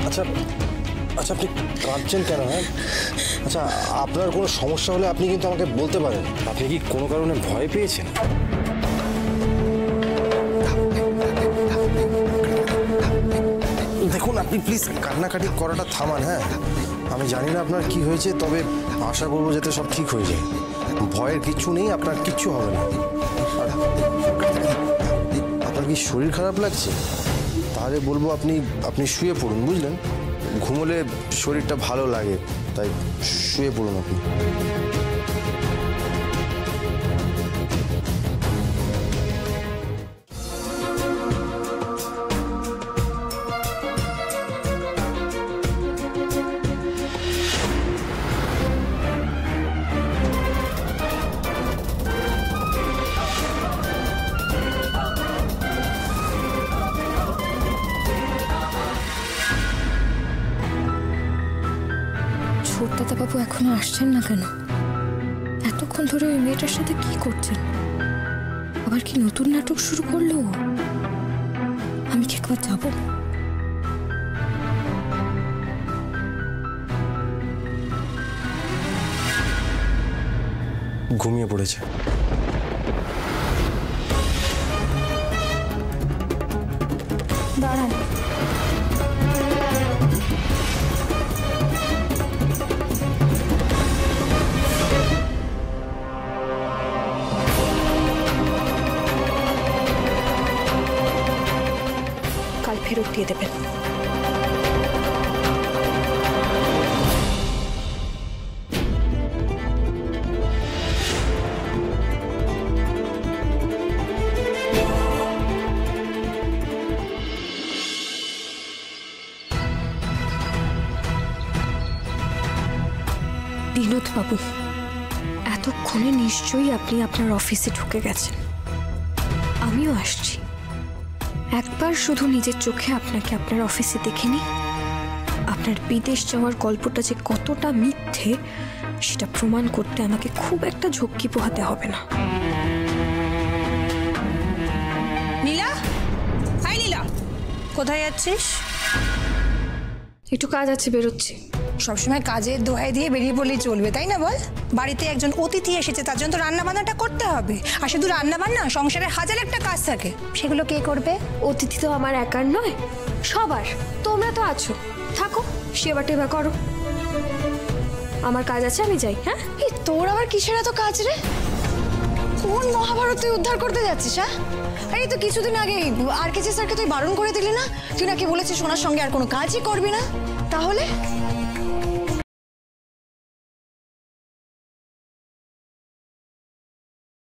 আচ্ছা আচ্ছা, আপনি কাঁদছেন কেন? হ্যাঁ, আচ্ছা, আপনার কোনো সমস্যা হলে আপনি কিন্তু আমাকে বলতে পারেন। আপনি কি কোনো কারণে ভয় পেয়েছেন? দেখুন, আপনি প্লিজ কান্নাকাটি করাটা থামান। হ্যাঁ, আমি জানি না আপনার কি হয়েছে, তবে আশা করবো যাতে সব ঠিক হয়ে যায়। ভয়ের কিচ্ছু নেই, আপনার কিচ্ছু হবে না। আপনার কি শরীর খারাপ লাগছে? তাহলে বলবো আপনি শুয়ে পড়ুন, বুঝলেন? ঘুমোলে শরীরটা ভালো লাগে, তাই শুয়ে পড়ুন আপনি। ছোটদাদাবাবু এখনো আসছেন না কেন? এতক্ষণ ধরে ওই মেয়েটার সাথে কি করছেন? আবার কি নতুন নাটক শুরু করলো? আমি কি একবার যাব? ঘুমিয়ে পড়েছে। দাঁড়ান, কাল ফেরত দিয়ে দেবেন। বিনোদ বাবু, এতক্ষণে নিশ্চয়ই আপনি আপনার অফিসে ঢুকে গেছেন। আমিও আসছি। একবার শুধু নিজের চোখে আপনাকে আপনার অফিসে দেখে নিই। আপনার বিদেশ যাওয়ার গল্পটা যে কতটা মিথ্যে সেটা প্রমাণ করতে আমাকে খুব একটা ঝক্কি পোহাতে হবে না। নীলা, হাই নীলা, কোথায় যাচ্ছিস? একটু কাজ আছে, বেরোচ্ছি। সবসময় কাজের দোহাই দিয়ে বেরিয়ে পড়লেই চলবে, তাই না বল? বাড়িতে একজন অতিথি এসেছে, তার জন্য তো রান্না বান্নাটা করতে হবে। আর শুধু রান্না বান্না, সংসারে হাজার একটা কাজ থাকে, সেগুলো কে করবে? অতিথি তো আমার একার নয়, সবার। তোমরা তো আছো, থাকো, সেবা টেবা করো। আমার কাজ আছে, আমি যাই। হ্যাঁ, এই তোর আবার কিসের এত কাজ রে? কোন মহাভারত তুই উদ্ধার করতে যাচ্ছিস? হ্যাঁ, এই তো কিছুদিন আগে আর কে স্যারকে তুই বারণ করে দিলি না? তুই নাকি বলেছিস সোনার সঙ্গে আর কোনো কাজই করবি না। তাহলে